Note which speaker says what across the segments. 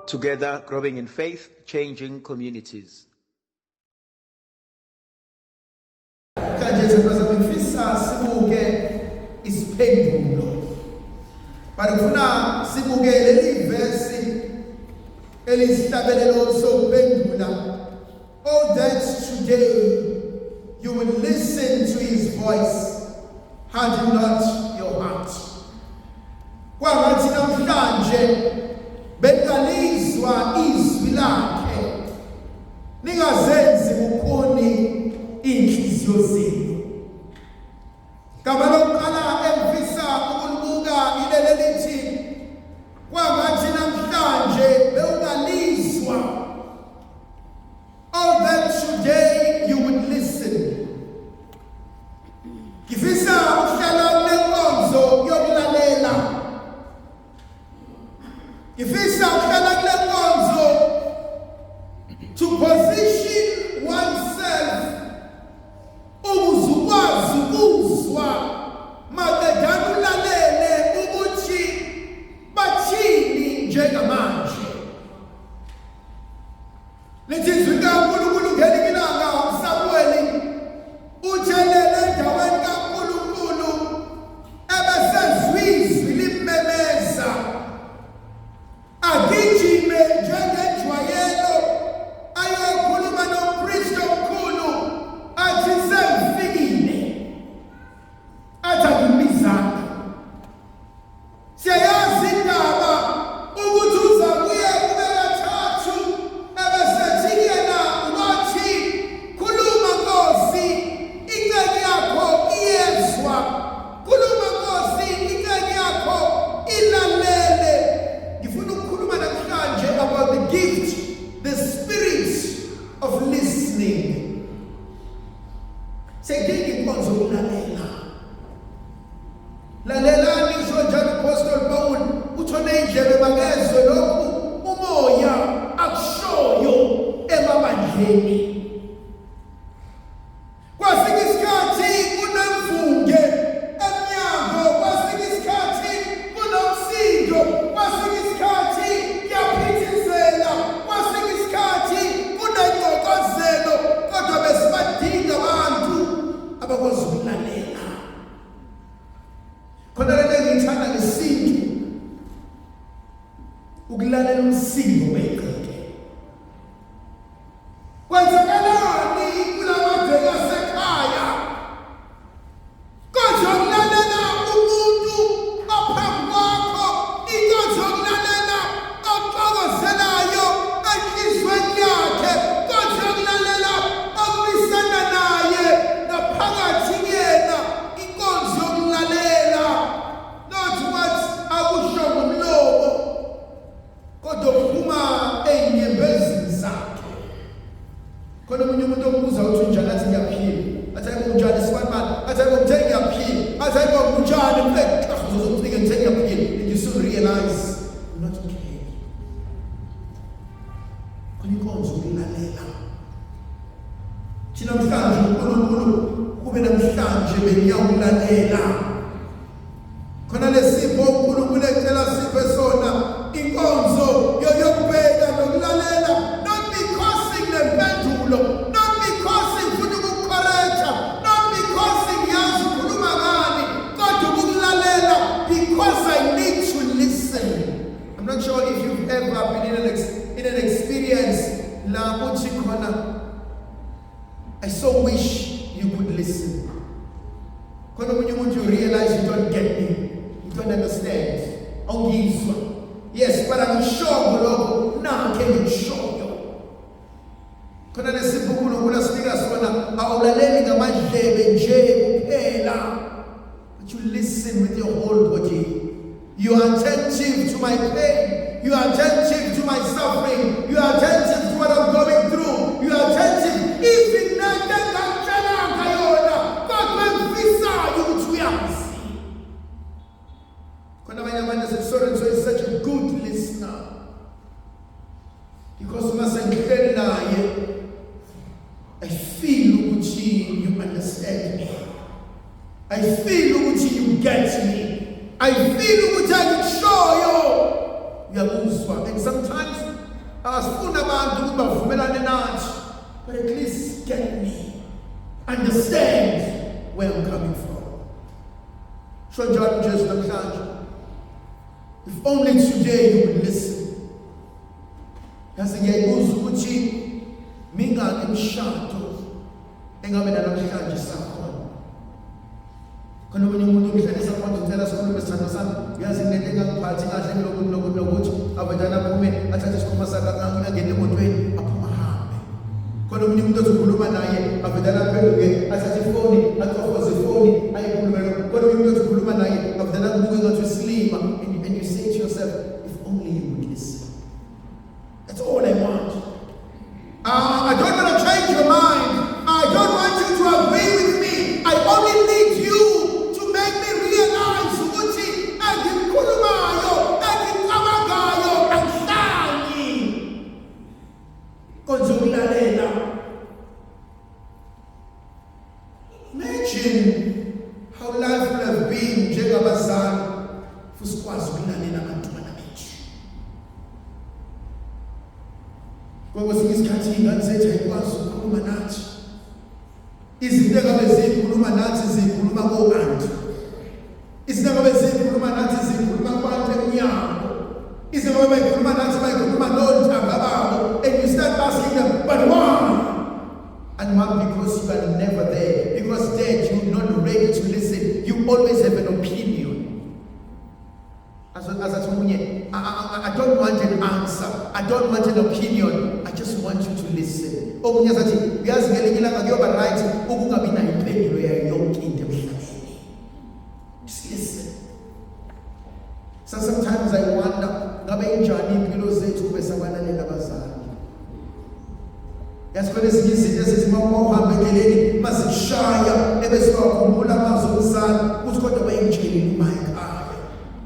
Speaker 1: Together, growing in faith, changing communities.
Speaker 2: Kanje sibazamfisa sibuke isiphendulo. Barifuna sibuke leli verse elisihlabelelo sokuphendula. Oh, that today you will listen to his voice, harden not your heart. Kwangathi namhlanje bengalizwa izwi lakhe, ningazenzi bukhuni inhliziyo zenu. Gama lokuqala emfisa ukulubuka ilele lithi kwangathi namhlanje bewungalizwa. Oh, that today you would listen. Ngifisa ukuhlala kule nkonzo yokulalela. Ngifisa ukuhlala kule nkonzo to position oneself ukuzukwazi ukuzwa maqedana ulalele ukuthi bathini njengamanje. Lithi izwi likaNkulunkulu ngelinye ilanga uSamuel uthelele endaweni kaNkulunkulu ebesezwe izwi limmemeza. Agijime njengejwayelo ayokhuluma nompristi omkhulu athi sengifikile, athi angimizanga. Siyayazi indaba ukuthi uza kuye kube kathathu ebesethi yena wathi khuluma Nkosi, inceke yakho iyezwa. Khuluma Nkosi, inceke yakho ilalele. Ngifuna ukukhuluma namhlanje about the gift, the spirit of listening. Sekudinga inkonzo yokulalela. Lalelani isho njalo Apostle Paul uthone indlebe bakezwe lokhu umoya akushoyo emabandleni. Kwafika isikhathi kunemfunge emnyango, kwafika isikhathi kunomsindo, kwafika isikhathi kuyaphithizela, kwafika isikhathi kunengcokozelo, kodwa besibadinga abantu abakwazi ukulalela. Khona lento engiyithanda ngesintu, ukulalela umsindo weqeke. Kwenzakalani kulabadala asekhaya? Kodwa ukulalela umuntu ophambi kwakho, inkonzo yokulalela oxokozelayo enhliziyweni yakhe, kodwa ukulalela okubisana naye ngaphakathi kuyena, inkonzo yokulalela. Not what akusho ngomlomo, kodwa uphuma ey'nyembezini zakhe. Khona omunye umuntu ombuza ukuthi unjani, athi ngiyaphila. Athi hayibo unjani sibanibani? Athi hayibo ngithe ngiyaphila. Athi hayibo unjani? Ngifike ngithe ngiyaphila. And you soon realize you're not okay. Khona inkonzo yokulalela. Thina namhlanje uNkulunkulu kube namhlanje beniyawulalela. Khona lesipho uNkulunkulu ecela siphe sona, inkonzo yokubheka nokulalela. Not because ngempendulo, not because ngifuna ukucorrecta, not because ngiyazi ukhuluma ngani, kodwa ukulalela because I need to listen. I'm not sure if you've ever been in an experience la uthi khona, I so wish you could listen. Khona omunye umuntu you realize you don't get me, you don't understand. Awungizwa. Yes, but I'm sure lokho nakhe ngishoyo. Khona lesipho uNkulunkulu asinika sona, awulaleli ngamadlebe nje kuphela, but you listen with your whole body. You are attentive to my pain. You are attentive to my suffering. You are attentive to what I'm going through. You are attentive even nangengatshelanga yona, kodwa emfisayo ukuthi uyazi. Khona abanye abantu so is such a good listener. Because uma sengihleli naye, I feel ukuthi you understand me. I feel ukuthi you get me. I feel ukuthi angishoyo uyakuzwa. And sometimes asifuna abantu ukuthi bavumelane nathi, but at least get me, understand where I'm coming from. So njalo Jesu namhlanje, if only today you would listen. Yazi ngiyayibuza ukuthi mingaki imishado engabe namhlanje sakhona. Khona omunye umuntu omhlanisa manje uthela sikhulume sithando sami, yazi into engangiphathi kahle nokuthi abantwana aphume athathe isikhuma sakhe angene emotweni aphuma hambe. Khona omunye umuntu ozokhuluma naye abantwana aphenduke athathe ifoni atofoze ifoni ayikhulumele. Khona omunye umuntu ozokhuluma naye abantwana abuke ngathi usilima, and you say to yourself, if only you would listen. That's all I want. I don't want to change your mind. I don't want you to agree with me. I only need you to make me realize ukuthi engikhulumayo, engicabangayo angihlali. Konke ukulalela. Imagine how life would have been njengabazali fusikwazi ukulalela abantwana bethu. Kwesinye isikhathi ingane zethu ayikwazi ukukhuluma nathi. Izinto engabe zikhuluma nathi zikhuluma ko-anti. Izinto engabe zikhuluma nathi zikhuluma kwabantu emnyango. Izinto engabe bayikhuluma nathi bayikhuluma nontanga babo. And you start asking them, but why? And why? Because you are never there. Because Dad, you're not ready to listen. You always have an opinion. As I told you, I don't want an answer. I don't want an opinion. I just want you to listen. Just listen. So sometimes I wonder,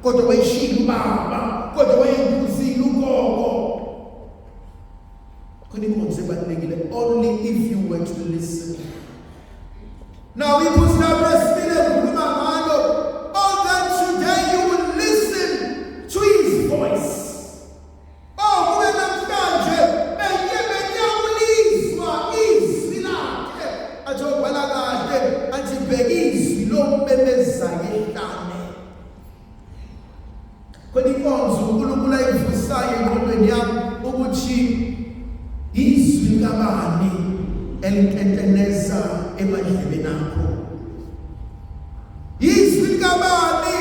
Speaker 2: kodwa wayishila ubaba, kodwa wayenguzile ugogo. Khona inkonzo ebalulekile, only if you were to listen. Now we put all that today you will listen to his voice. Oh, kube namhlanje benyamulizwa izwi lakhe. Ajobhala kahle athi bhekizwi lomemeza yehlane. Khona inkonzo uNkulunkulu ayivusayo engqondweni yami ukuthi izwi likabani elintenteneza emadlebeni akho. Izwi likabani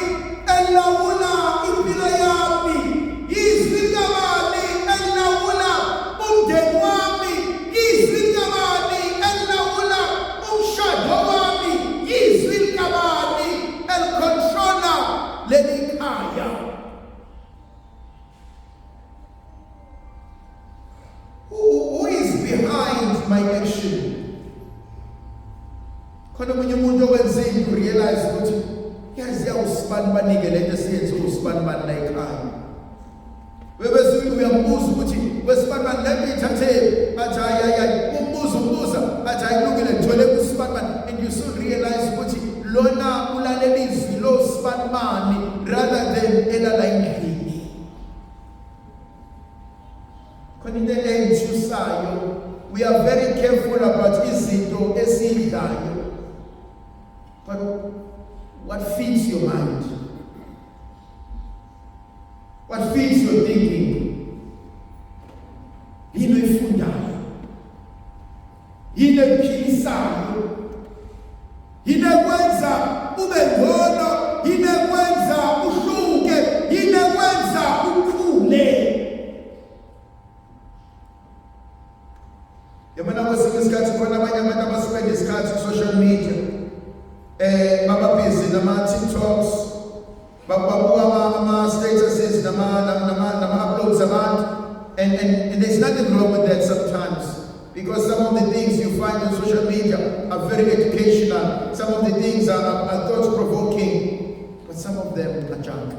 Speaker 2: elilawula impilo yami. Izwi likabani elilawula umndeni wami. Izwi likabani elilawula umshado wami. Izwi likabani elicontrola leli khaya. Who is behind my action? Khona omunye umuntu okwenze into realize ukuthi yazi usibani banike lento siyenze usibani bani la ekhaya. Bebese uyambuza ukuthi wesibani bani lento ithathe athi hayi umbuza athi ayilungile ngithole usibani bani, and you soon realize ukuthi lona ulalela izwi lo sibani bani rather than elala endlini. We are very careful about izinto esidlayo. But what feeds your mind? What feeds your thinking? Yini efundayo? Yini ephilisayo? Yini ekwenza ube ngcono? Yini ekwenza uhluke? Yini ekwenza ukhule? Yamana kwesinye isikhathi khona abanye abantu abasipenda isikhathi ku-social media, baba busy nama-TikToks, babuka ama-statuses nama-uploads abantu, and there's nothing wrong with that sometimes, because some of the things you find on social media are very educational, some of the things are thought-provoking, but some of them are junk.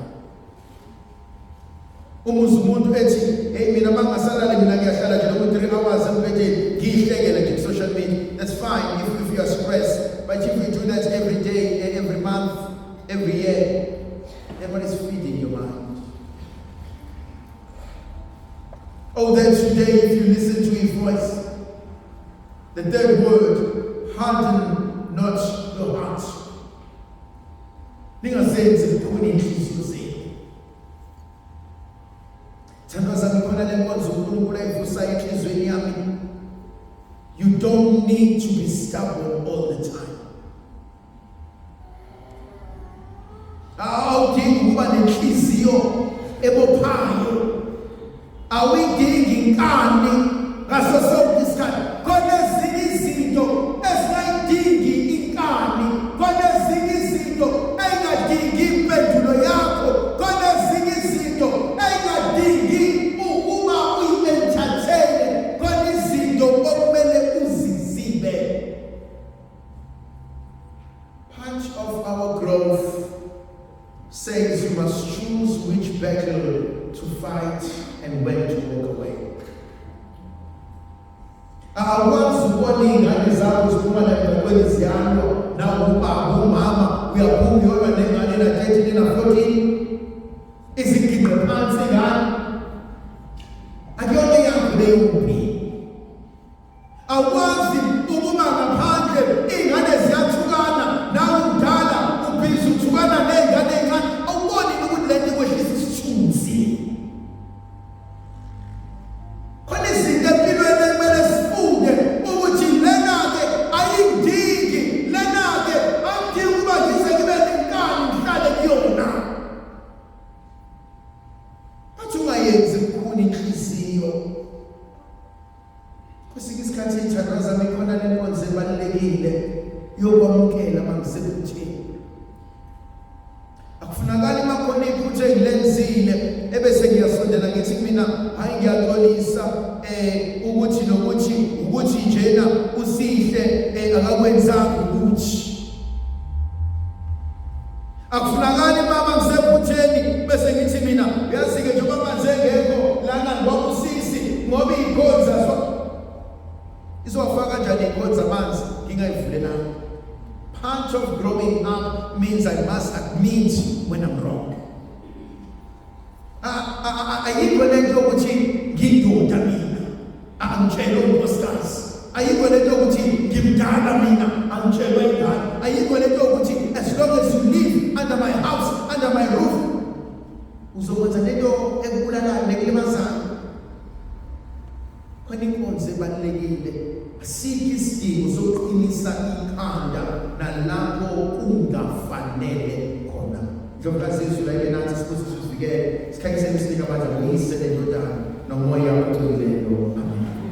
Speaker 2: Umuntu ethi hey mina mangasalala mina ngiyahlala nje nomu 3 hours emphethe ngihlekela nje social media. That's fine if you are stressed, but if you do that every day, every month, every year, then what is feeding your mind? Oh, that today if you listen to his voice, the third word, harden not your heart. Ningazenzi kukhona inhliziyo zenu. Thandaza ngikhona le nkonzo uNkulunkulu ayivusa enhlizweni yami. You don't need to be stubborn all the time. Awudingi ukuba nenhliziyo ebophayo. Awudingi inkani ngaso sonke isikhathi. Khona ezinye izinto ezingayidingi inkani, khona ezinye izinto engadingi impendulo yakho, khona ezinye izinto engadingi ukuba uyi-entertain, khona izinto okumele uzizibe. Part of our growth says you must choose which battle to fight and when to walk away. Awukwazi ukubona iy'ngane zakho ziphuma la emgaqweni ziyalwa nawe ubaba umama uyaphuma uyolwa nengane na-13 na-14 iziginqe phansi ingane. Akuyona yakho leyo mpilo. Awukwazi ukuba ngaphandle iy'ngane ziyathukana nawe umdala ubhizi uthukana ney'ngane ey'ncane. Awuboni ukuthi le nto ikwehlisa isithunzi. Khona izinto empilweni ekumele sifunde ukuthi lena-ke ayingidingi, lena-ke angidingi ukuba ngize ngibe nenkani ngihlale kuyona. Athi ungayenzi kukhona inhliziyo. Kwesinye isikhathi iy'thandwa zami khona le nkonzo ebalulekile yokwamukela uma ngisekutheni. Akufunakali uma khona iphutha engilenzile ebese ngiyasondela ngithi mina hayi ngiyaxolisa ukuthi nokuthi ukuthi njena usihle akakwenzanga ukuthi. Akufunakali mama ngisephutheni bese ngithi mina uyazi-ke njengoba manje engekho lana ngibabusisi ngoba iy'khonza izowafaka kanjani iy'khonza amanzi ngingayivulelanga. Part of growing up means I must admit when I'm wrong. Ayikho lento yokuthi ngiyindoda mina angitshelwe unkosikazi. Ayikho lento yokuthi ngimdala mina angitshelwe ingane. Ayikho lento yokuthi as long as you live under my house, under my roof, uzokwenza lento ekubulalayo nekulimazayo. Khona inkonzo ebalulekile. Asikho isidingo sokuqinisa ikhanda nalapho kungafanele khona. Njengoba sizwe la nathi siphose sivikele sikhanyise imisinika abadla ngoyise lendodana nomoya ogcweleyo. Amen.